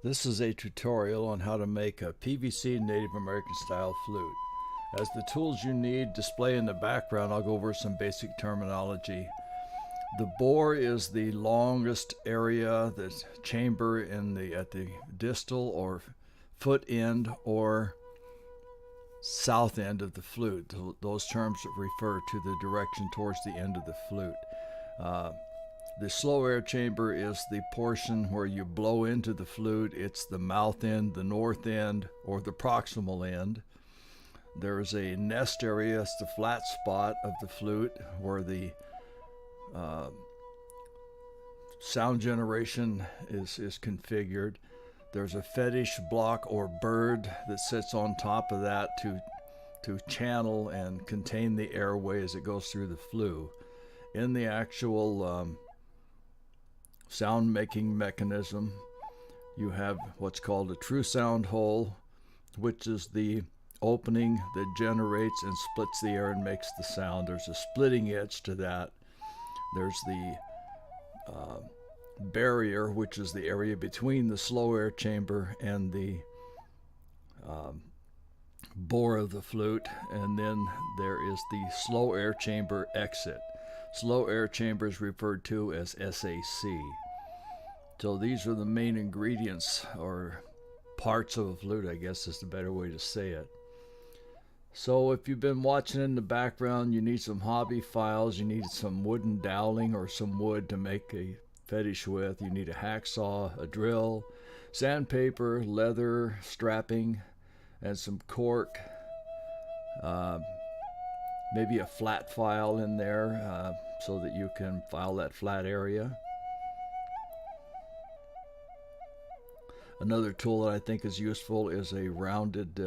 This is a tutorial on how to make a PVC Native American style flute. As the tools you need display in the background, I'll go over some basic terminology. The bore is the longest area, the chamber at the distal or foot end or south end of the flute. Those terms refer to the direction towards the end of the flute. The slow air chamber is the portion where you blow into the flute. It's the mouth end, the north end, or the proximal end. There is a nest area, it's the flat spot of the flute where the sound generation is configured. There's a fetish block or bird that sits on top of that to channel and contain the airway as it goes through the flue. In the actual sound making mechanism, you have what's called a true sound hole, which is the opening that generates and splits the air and makes the sound. There's a splitting edge to that. There's the barrier, which is the area between the slow air chamber and the bore of the flute, and then there is the slow air chamber exit. Slow air chamber is referred to as SAC. So these are the main ingredients or parts of a flute, I guess is the better way to say it. So if you've been watching in the background, you need some hobby files, you need some wooden doweling or some wood to make a fetish with. You need a hacksaw, a drill, sandpaper, leather, strapping, and some cork. Maybe a flat file in there so that you can file that flat area. Another tool that I think is useful is a rounded,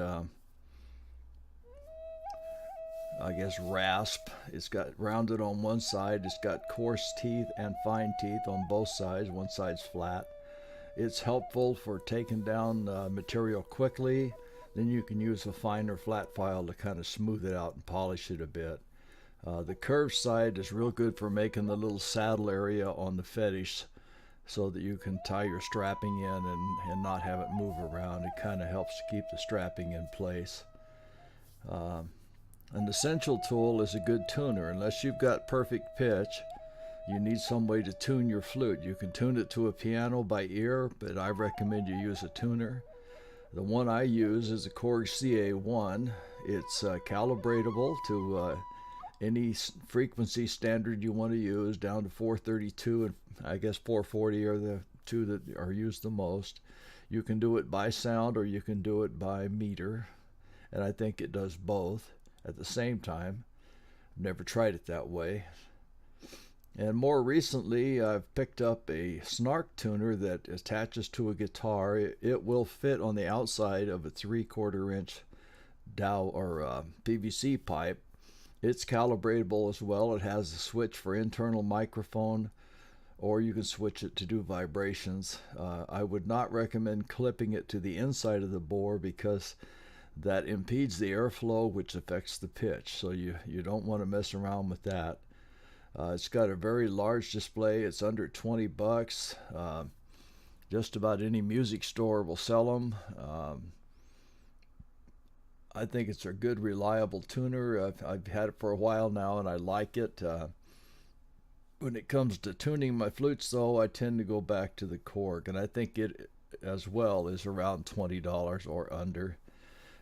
rasp. It's got rounded on one side. It's got coarse teeth and fine teeth on both sides. One side's flat. It's helpful for taking down material quickly. Then you can use a finer flat file to kind of smooth it out and polish it a bit. The curved side is real good for making the little saddle area on the fetish so that you can tie your strapping in and not have it move around. It kind of helps to keep the strapping in place. An essential tool is a good tuner. Unless you've got perfect pitch, you need some way to tune your flute. You can tune it to a piano by ear, but I recommend you use a tuner. The one I use is a Korg CA1. It's calibratable to any frequency standard you want to use, down to 432 and I guess 440 are the two that are used the most. You can do it by sound or you can do it by meter, and I think it does both at the same time. I've never tried it that way. And more recently, I've picked up a snark tuner that attaches to a guitar. It will fit on the outside of a 3/4 inch dowel or PVC pipe. It's calibratable as well. It has a switch for internal microphone, or you can switch it to do vibrations. I would not recommend clipping it to the inside of the bore because that impedes the airflow, which affects the pitch. So you don't want to mess around with that. It's got a very large display. It's under $20. Just about any music store will sell them. I think it's a good, reliable tuner. I've had it for a while now, and I like it. When it comes to tuning my flutes, though, I tend to go back to the Korg, and I think it as well is around $20 or under.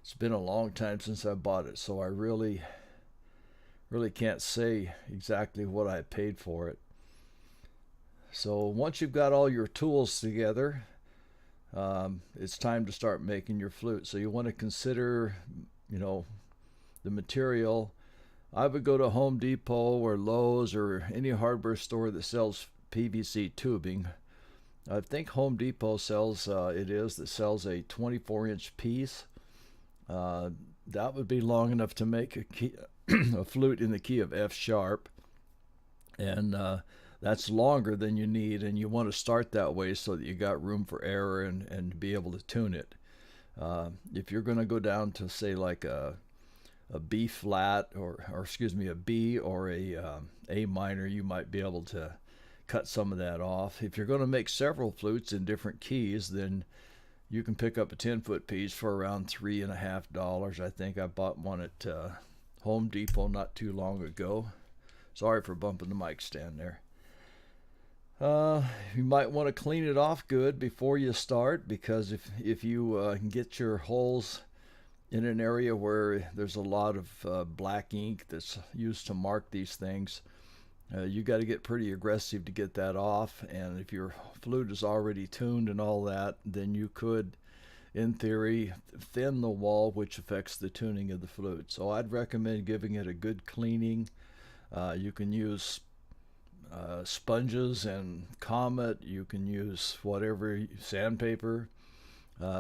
It's been a long time since I bought it, so I really can't say exactly what I paid for it. So once you've got all your tools together, it's time to start making your flute. So you want to consider, the material. I would go to Home Depot or Lowe's or any hardware store that sells PVC tubing. I think Home Depot sells that sells a 24-inch piece. That would be long enough to make a flute in the key of F sharp, and that's longer than you need, and you want to start that way so that you got room for error and be able to tune it. If you're going to go down to say like a B flat or excuse me, a B or a minor, you might be able to cut some of that off. If you're going to make several flutes in different keys, then You can pick up a 10-foot piece for around $3.50. I think I bought one at Home Depot not too long ago. Sorry for bumping the mic stand there. You might want to clean it off good before you start, because if you get your holes in an area where there's a lot of black ink that's used to mark these things, you got to get pretty aggressive to get that off. And if your flute is already tuned and all that, then you could, in theory, thin the wall, which affects the tuning of the flute. So I'd recommend giving it a good cleaning. You can use sponges and Comet. You can use whatever, sandpaper.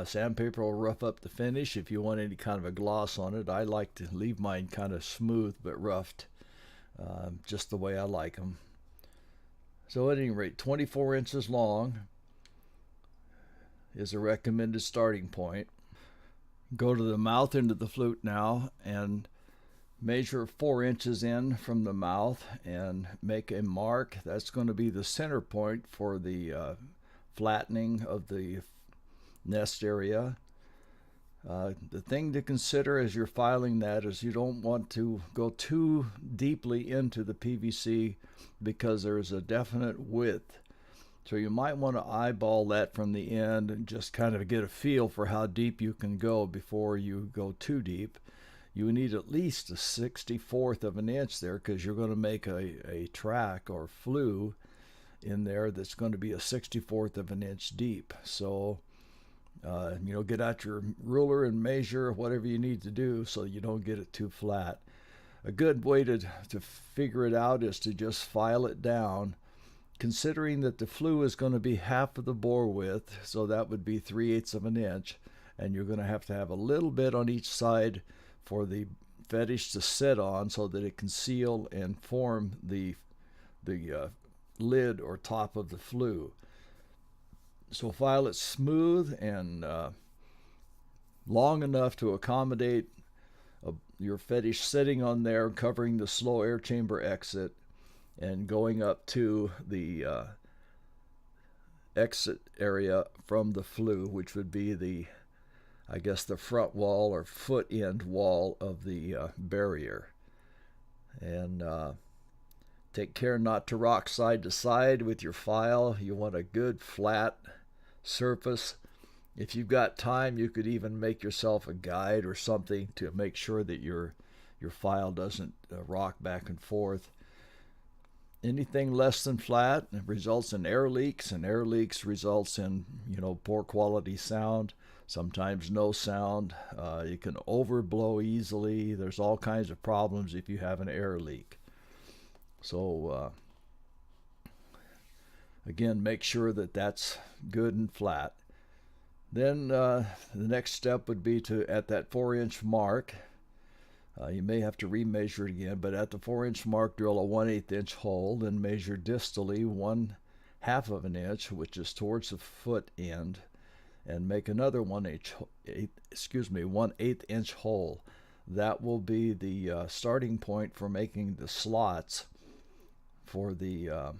Sandpaper will rough up the finish if you want any kind of a gloss on it. I like to leave mine kind of smooth but roughed, just the way I like them. So at any rate, 24 inches long is a recommended starting point. Go to the mouth end of the flute now and measure 4 inches in from the mouth and make a mark. That's going to be the center point for the flattening of the nest area. The thing to consider as you're filing that is you don't want to go too deeply into the PVC, because there's a definite width. So you might want to eyeball that from the end and just kind of get a feel for how deep you can go before you go too deep. You need at least a 64th of an inch there, because you're going to make a track or flue in there that's going to be a 64th of an inch deep. So, get out your ruler and measure whatever you need to do so you don't get it too flat. A good way to figure it out is to just file it down, considering that the flue is going to be half of the bore width, so that would be 3/8 of an inch, and you're going to have a little bit on each side for the fetish to sit on so that it can seal and form the lid or top of the flue. So file it smooth and long enough to accommodate your fetish sitting on there, covering the slow air chamber exit, and going up to the exit area from the flue, which would be the front wall or foot end wall of the barrier. And take care not to rock side to side with your file. You want a good flat surface. If you've got time, you could even make yourself a guide or something to make sure that your file doesn't rock back and forth. Anything less than flat results in air leaks, and air leaks results in poor quality sound, sometimes no sound. You can overblow easily. There's all kinds of problems if you have an air leak. So again, make sure that that's good and flat. Then the next step would be to, at that 4-inch mark, you may have to remeasure it again, but at the 4-inch mark, drill a 1/8 inch hole, then measure distally 1/2 of an inch, which is towards the foot end, and make another 1/8 inch hole. That will be the starting point for making the slots for the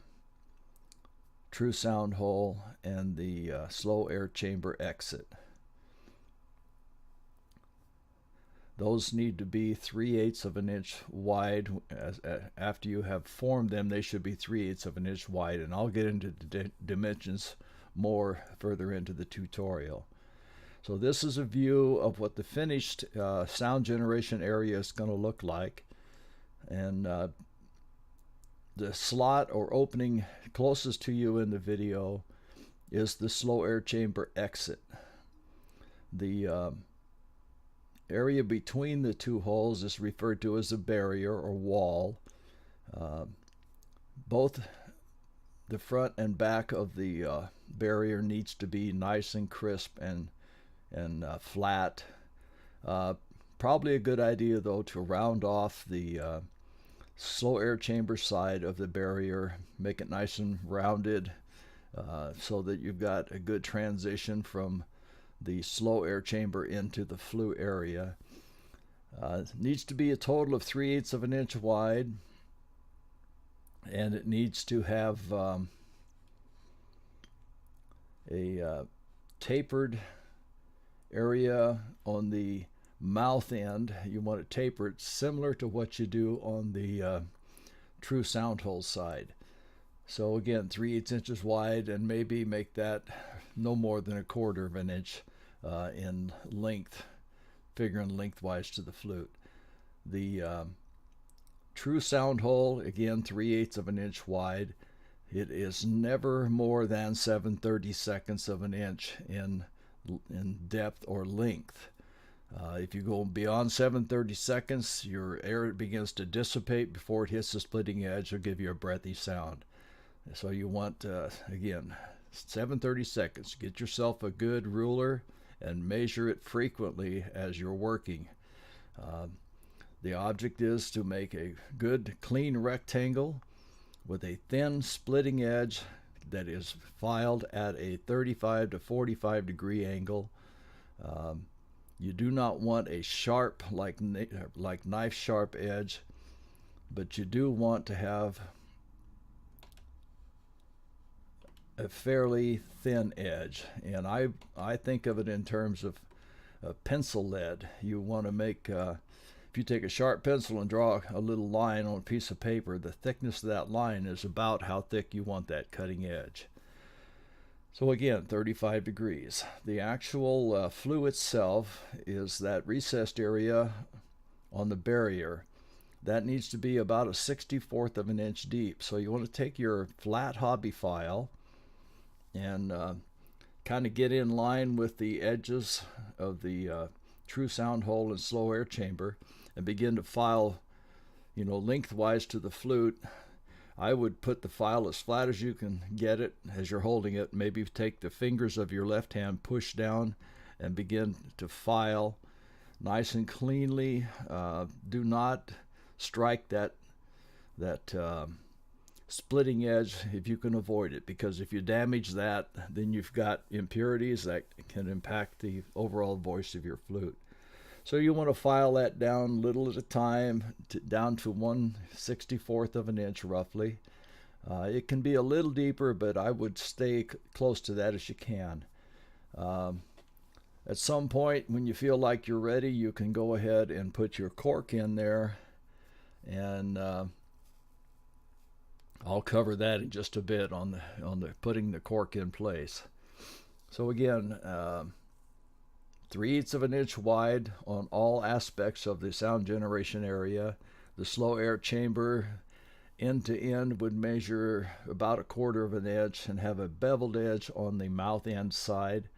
true sound hole and the slow air chamber exit. Those need to be 3/8 of an inch wide. After you have formed them, they should be 3/8 of an inch wide, and I'll get into the dimensions more further into the tutorial. So this is a view of what the finished sound generation area is going to look like. And the slot or opening closest to you in the video is the slow air chamber exit. The area between the two holes is referred to as a barrier or wall. Both the front and back of the barrier needs to be nice and crisp and flat. Probably a good idea, though, to round off the slow air chamber side of the barrier, make it nice and rounded, so that you've got a good transition from the slow air chamber into the flue area. It needs to be a total of 3/8 of an inch wide, and it needs to have a tapered area on the mouth end, you want to taper it similar to what you do on the true sound hole side. So again, 3/8 inches wide, and maybe make that no more than 1/4 of an inch in length, figuring lengthwise to the flute. The true sound hole, again, 3/8 of an inch wide. It is never more than 7/32 of an inch in depth or length. If you go beyond 7/32, your air begins to dissipate before it hits the splitting edge. It'll give you a breathy sound. So you want, again, 7/32. Get yourself a good ruler and measure it frequently as you're working. The object is to make a good clean rectangle with a thin splitting edge that is filed at a 35 to 45 degree angle. You do not want a sharp, like knife sharp edge, but you do want to have a fairly thin edge. And I think of it in terms of pencil lead. You want to make, if you take a sharp pencil and draw a little line on a piece of paper, the thickness of that line is about how thick you want that cutting edge. So again, 35 degrees. The actual flue itself is that recessed area on the barrier. That needs to be about a 1/64 of an inch deep. So you want to take your flat hobby file and kind of get in line with the edges of the true sound hole and slow air chamber and begin to file, lengthwise to the flute. I would put the file as flat as you can get it as you're holding it. Maybe take the fingers of your left hand, push down, and begin to file nice and cleanly. Do not strike that splitting edge if you can avoid it, because if you damage that, then you've got impurities that can impact the overall voice of your flute. So you want to file that down little at a time, down to 1/64 of an inch roughly. It can be a little deeper, but I would stay close to that as you can. At some point when you feel like you're ready, you can go ahead and put your cork in there, and I'll cover that in just a bit on the putting the cork in place. So again, 3/8 of an inch wide on all aspects of the sound generation area. The slow air chamber end to end would measure about 1/4 of an inch and have a beveled edge on the mouth end side.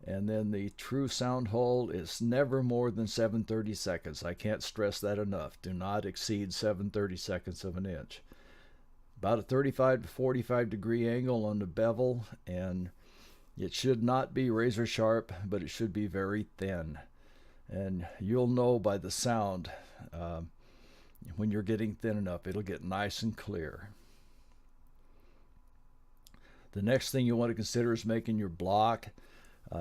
And then the true sound hole is never more than 7/32. I can't stress that enough. Do not exceed 7/32 of an inch. About a 35 to 45 degree angle on the bevel, and it should not be razor sharp, but it should be very thin. And you'll know by the sound when you're getting thin enough. It'll get nice and clear. The next thing you want to consider is making your block.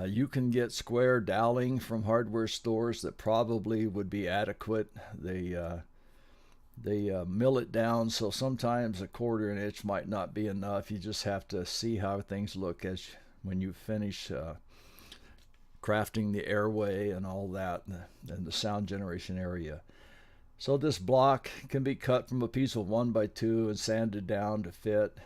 You can get square doweling from hardware stores that probably would be adequate. They mill it down, so sometimes 1/4 inch might not be enough. You just have to see how things look when you finish crafting the airway and all that, and the sound generation area. So this block can be cut from a piece of 1x2 and sanded down to fit.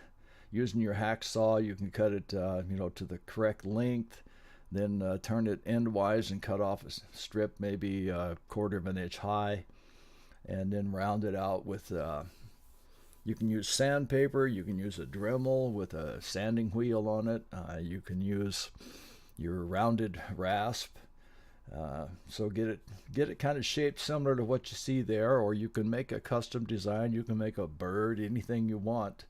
Using your hacksaw, you can cut it to the correct length, then turn it endwise and cut off a strip maybe 1/4 of an inch high, and then round it out with you can use sandpaper, you can use a Dremel with a sanding wheel on it, you can use your rounded rasp. So get it kind of shaped similar to what you see there, or you can make a custom design. You can make a bird, anything you want.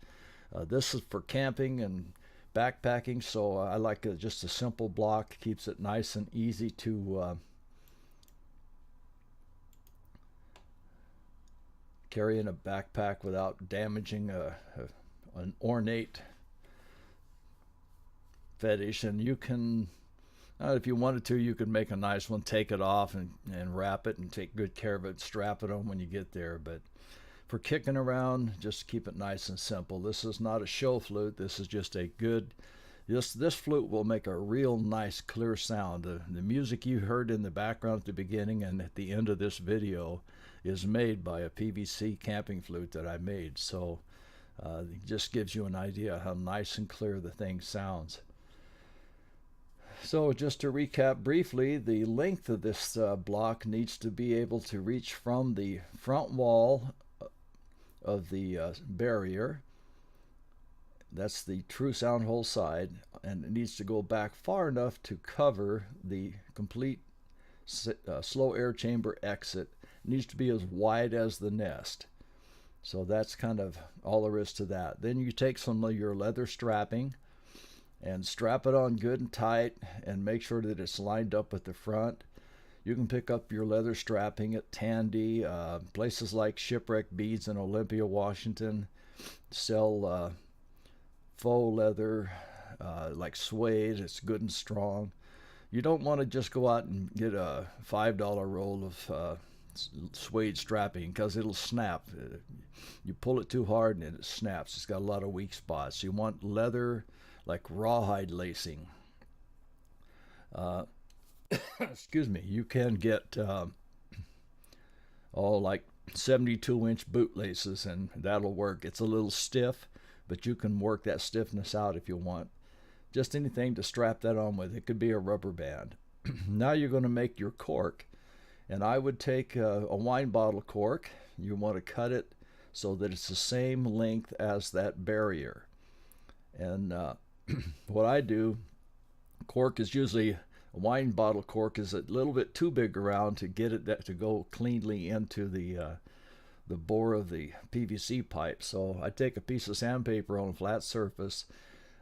This is for camping and backpacking, so I like just a simple block. Keeps it nice and easy to carry in a backpack without damaging an ornate fetish. And you can, if you wanted to, you could make a nice one, take it off and wrap it and take good care of it, strap it on when you get there. But for kicking around, just keep it nice and simple. This is not a show flute. This is just a good This flute will make a real nice clear sound. The music you heard in the background at the beginning and at the end of this video is made by a PVC camping flute that I made. So it just gives you an idea how nice and clear the thing sounds. So just to recap briefly, the length of this block needs to be able to reach from the front wall of the barrier. That's the true sound hole side, and it needs to go back far enough to cover the complete slow air chamber exit. It needs to be as wide as the nest. So that's kind of all there is to that. Then you take some of your leather strapping and strap it on good and tight and make sure that it's lined up with the front. You can pick up your leather strapping at Tandy, places like Shipwreck Beads in Olympia, Washington sell faux leather like suede. It's good and strong. You don't want to just go out and get a $5 roll of suede strapping because it'll snap. You pull it too hard and it snaps. It's got a lot of weak spots. You want leather like rawhide lacing. Excuse me. You can get like 72-inch bootlaces, and that'll work. It's a little stiff, but you can work that stiffness out if you want. Just anything to strap that on with. It could be a rubber band. Now you're going to make your cork, and I would take a wine bottle cork. You want to cut it so that it's the same length as that barrier. And what I do, cork is usually, a wine bottle cork is a little bit too big around to get it to go cleanly into the bore of the PVC pipe. So I take a piece of sandpaper on a flat surface,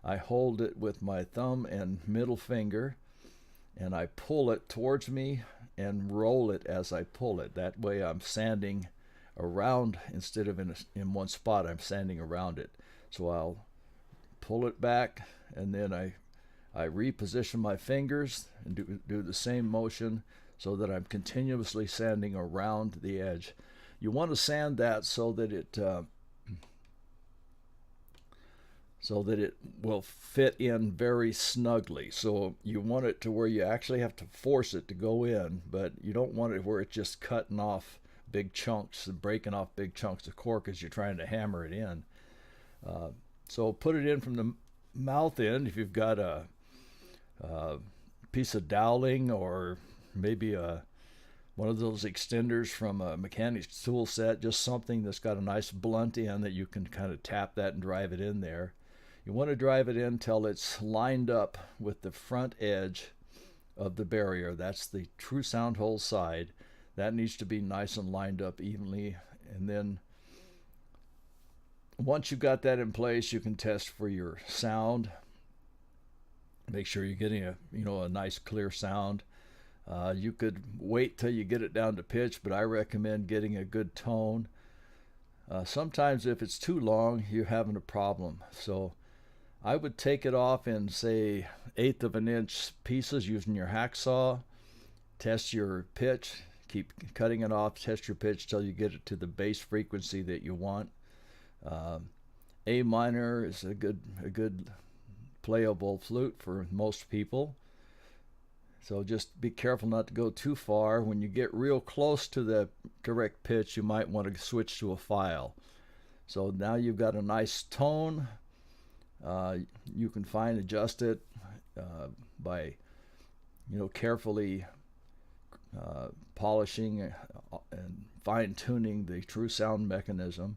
I hold it with my thumb and middle finger, and I pull it towards me and roll it as I pull it. That way I'm sanding around instead of in one spot. I'm sanding around it. So I'll pull it back, and then I reposition my fingers and do the same motion so that I'm continuously sanding around the edge. You want to sand that so that it will fit in very snugly. So you want it to where you actually have to force it to go in, but you don't want it where it's just cutting off big chunks and breaking off big chunks of cork as you're trying to hammer it in. So put it in from the mouth end. If you've got a piece of doweling or maybe one of those extenders from a mechanic's tool set, just something that's got a nice blunt end that you can kind of tap that and drive it in there. You want to drive it in till it's lined up with the front edge of the barrier. That's the true sound hole side. That needs to be nice and lined up evenly. And then once you've got that in place, you can test for your sound. Make sure you're getting a nice clear sound. You could wait till you get it down to pitch, but I recommend getting a good tone. Sometimes if it's too long, you're having a problem. So I would take it off in, say, 1/8 of an inch pieces using your hacksaw. Test your pitch. Keep cutting it off. Test your pitch till you get it to the bass frequency that you want. A minor is a good playable flute for most people. So just be careful not to go too far. When you get real close to the correct pitch, you might want to switch to a file. So now you've got a nice tone. You can adjust it by carefully polishing and fine-tuning the true sound mechanism.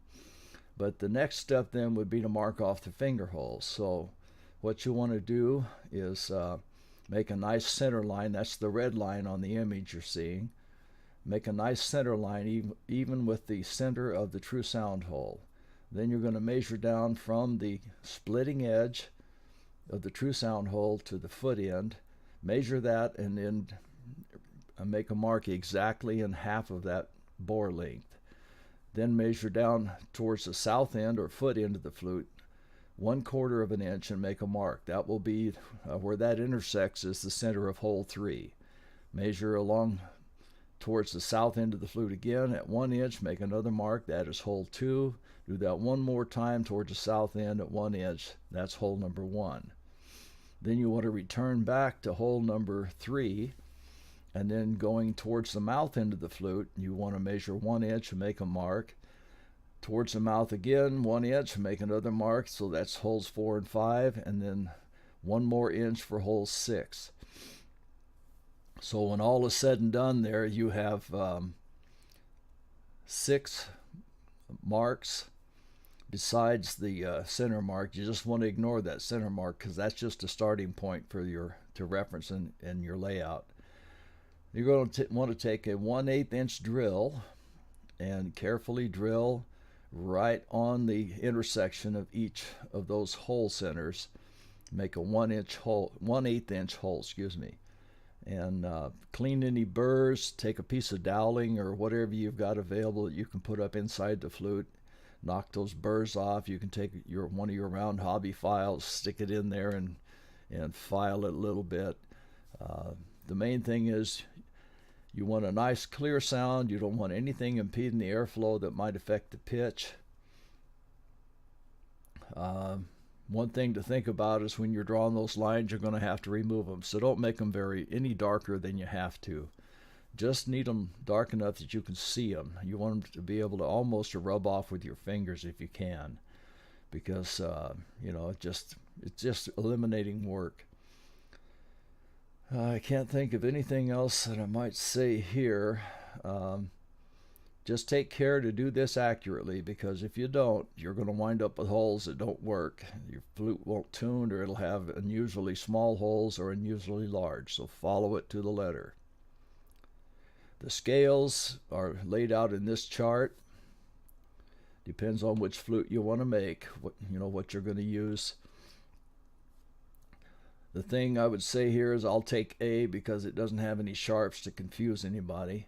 But the next step then would be to mark off the finger holes. So what you want to do is make a nice center line. That's the red line on the image you're seeing. Make a nice center line even with the center of the true sound hole. Then you're going to measure down from the splitting edge of the true sound hole to the foot end. Measure that and then make a mark exactly in half of that bore length. Then measure down towards the south end or foot end of the flute, 1/4 of an inch, and make a mark. That will be where that intersects is the center of hole 3. Measure along towards the south end of the flute again at 1 inch, make another mark. That is hole 2. Do that one more time towards the south end at 1 inch. That's hole number 1. Then you want to return back to hole number 3, and then going towards the mouth end of the flute, you want to measure 1 inch and make a mark. Towards the mouth again, 1 inch, make another mark. So that's holes 4 and 5, and then 1 more inch for hole 6. So when all is said and done there, you have 6 marks besides the center mark. You just want to ignore that center mark because that's just a starting point for your to reference in your layout. You're going to want to take a 1/8 inch drill and carefully drill right on the intersection of each of those hole centers. Make a 1/8 inch hole, excuse me, and clean any burrs. Take a piece of doweling or whatever you've got available that you can put up inside the flute. Knock those burrs off. You can take one of your round hobby files, stick it in there, and file it a little bit. The main thing is you want a nice clear sound. You don't want anything impeding the airflow that might affect the pitch. One thing to think about is when you're drawing those lines, you're going to have to remove them. So don't make them any darker than you have to. Just need them dark enough that you can see them. You want them to be able to almost rub off with your fingers if you can, because it's just eliminating work. I can't think of anything else that I might say here. Just take care to do this accurately, because if you don't, you're going to wind up with holes that don't work. Your flute won't tune, or it'll have unusually small holes or unusually large. So follow it to the letter. The scales are laid out in this chart. Depends on which flute you want to make, what you're going to use. The thing I would say here is I'll take A because it doesn't have any sharps to confuse anybody.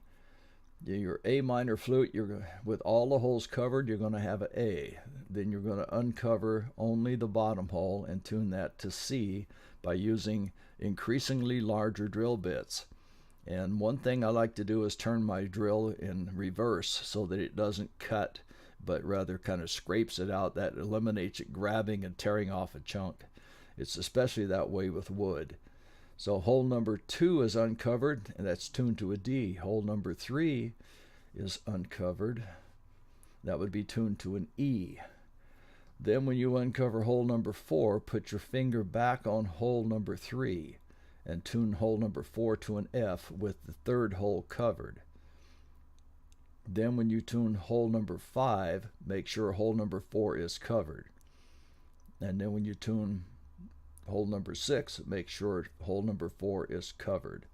Your A minor flute, with all the holes covered, you're going to have an A. Then you're going to uncover only the bottom hole and tune that to C by using increasingly larger drill bits. And one thing I like to do is turn my drill in reverse so that it doesn't cut, but rather kind of scrapes it out. That eliminates it grabbing and tearing off a chunk. It's especially that way with wood. So hole number 2 is uncovered, and that's tuned to a D. Hole number 3 is uncovered. That would be tuned to an E. Then when you uncover hole number 4, put your finger back on hole number 3 and tune hole number 4 to an F with the 3rd hole covered. Then when you tune hole number 5, make sure hole number 4 is covered. And then when you tune hole number 6, make sure hole number 4 is covered.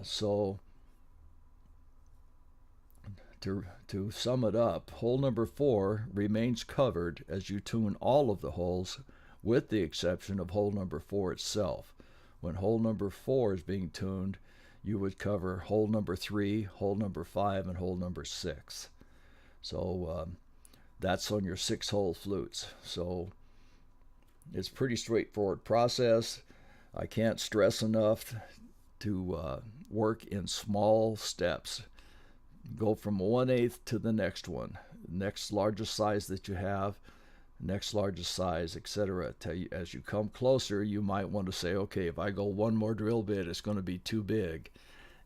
So to sum it up, hole number 4 remains covered as you tune all of the holes, with the exception of hole number 4 itself. When hole number 4 is being tuned, you would cover hole number 3, hole number 5, and hole number 6. So that's on your 6-hole flutes. So it's a pretty straightforward process. I can't stress enough to work in small steps. Go from 1/8 to the next one, next largest size that you have, next largest size, etc. As you come closer, you might want to say, okay, if I go one more drill bit, it's going to be too big.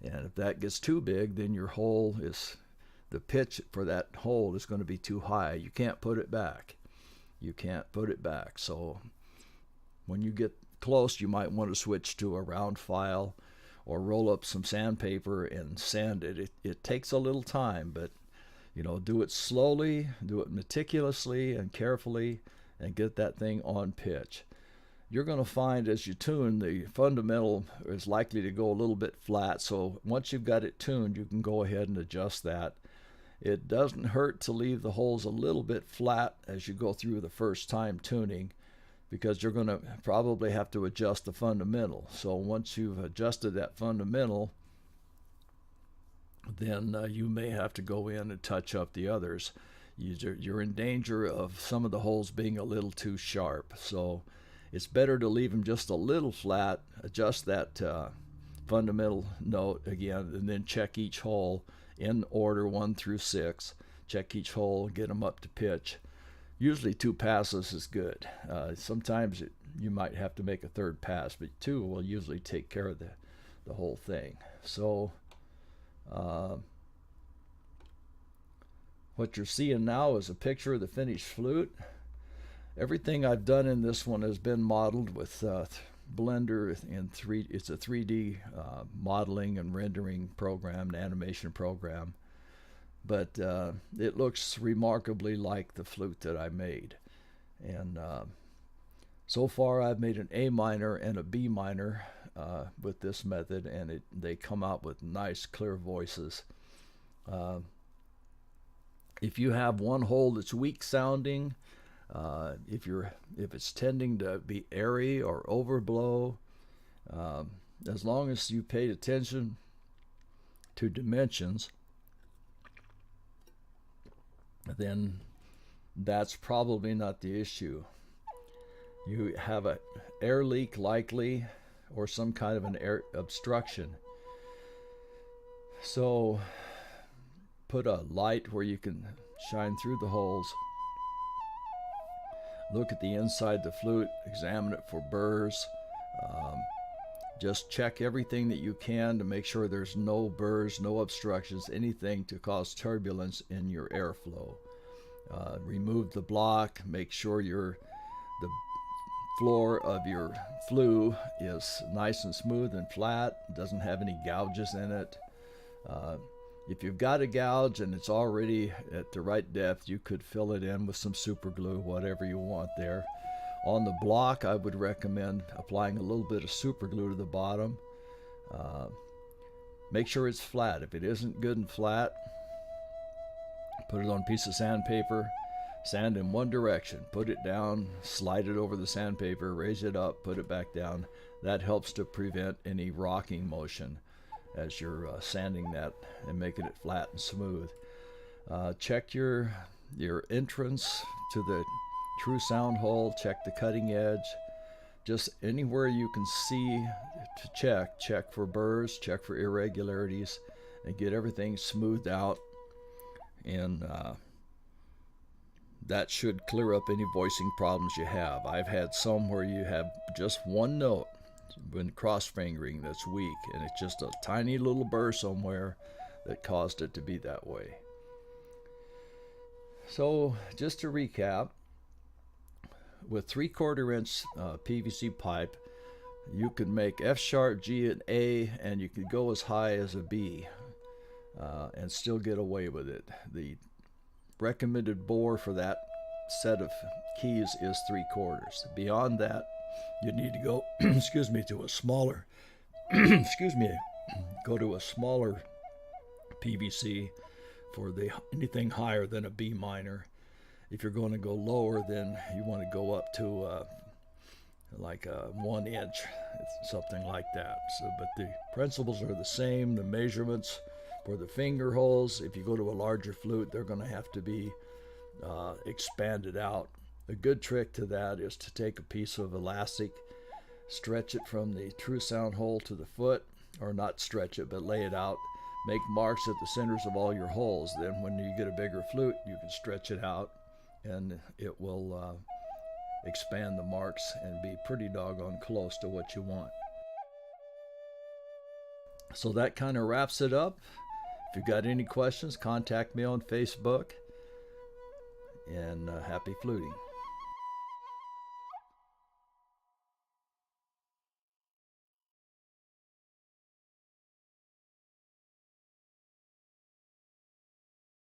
And if that gets too big, then your hole the pitch for that hole is going to be too high. You can't put it back. You can't put it back. So when you get close, you might want to switch to a round file or roll up some sandpaper and sand it. It takes a little time, but do it slowly, do it meticulously and carefully, and get that thing on pitch. You're going to find as you tune, the fundamental is likely to go a little bit flat. So once you've got it tuned, you can go ahead and adjust that. It doesn't hurt to leave the holes a little bit flat as you go through the first time tuning, because you're going to probably have to adjust the fundamental. So once you've adjusted that fundamental, then you may have to go in and touch up the others. You're in danger of some of the holes being a little too sharp. So it's better to leave them just a little flat, adjust that fundamental note again, and then check each hole in order 1 through 6. Check each hole, get them up to pitch, Usually 2 passes is good. Sometimes you might have to make a 3rd pass, but 2 will usually take care of the whole thing. So what you're seeing now is a picture of the finished flute. Everything I've done in this one has been modeled with Blender in 3. It's a 3D modeling and rendering program, an animation program. But it looks remarkably like the flute that I made. And so far I've made an A minor and a B minor with this method, and they come out with nice clear voices. If you have one hole that's weak sounding, if it's tending to be airy or overblow, as long as you paid attention to dimensions, then that's probably not the issue. You have an air leak likely, or some kind of an air obstruction. So put a light where you can shine through the holes. Look at the inside the flute, examine it for burrs. Just check everything that you can to make sure there's no burrs, no obstructions, anything to cause turbulence in your airflow. Remove the block, make sure the floor of your flue is nice and smooth and flat, doesn't have any gouges in it. If you've got a gouge and it's already at the right depth, you could fill it in with some super glue, whatever you want there. On the block, I would recommend applying a little bit of super glue to the bottom. Make sure it's flat. If it isn't good and flat, put it on a piece of sandpaper, sand in one direction, put it down, slide it over the sandpaper, raise it up, put it back down. That helps to prevent any rocking motion as you're sanding that and making it flat and smooth. Check your entrance to the true sound hole, check the cutting edge. Just anywhere you can see to check for burrs, check for irregularities, and get everything smoothed out. And that should clear up any voicing problems you have. I've had some where you have just one note when cross fingering that's weak, and it's just a tiny little burr somewhere that caused it to be that way. So just to recap, with 3/4 inch PVC pipe, you can make F sharp, G, and A, and you could go as high as a B and still get away with it. The recommended bore for that set of keys is 3/4. Beyond that, you need to go to a smaller go to a smaller PVC for anything higher than a B minor. If you're going to go lower, then you want to go up to like a 1 inch, something like that. But the principles are the same. The measurements for the finger holes, if you go to a larger flute, they're going to have to be expanded out. A good trick to that is to take a piece of elastic, stretch it from the true sound hole to the foot, or not stretch it, but lay it out. Make marks at the centers of all your holes. Then when you get a bigger flute, you can stretch it out, and it will expand the marks and be pretty doggone close to what you want. So that kind of wraps it up. If you've got any questions, contact me on Facebook, and happy fluting.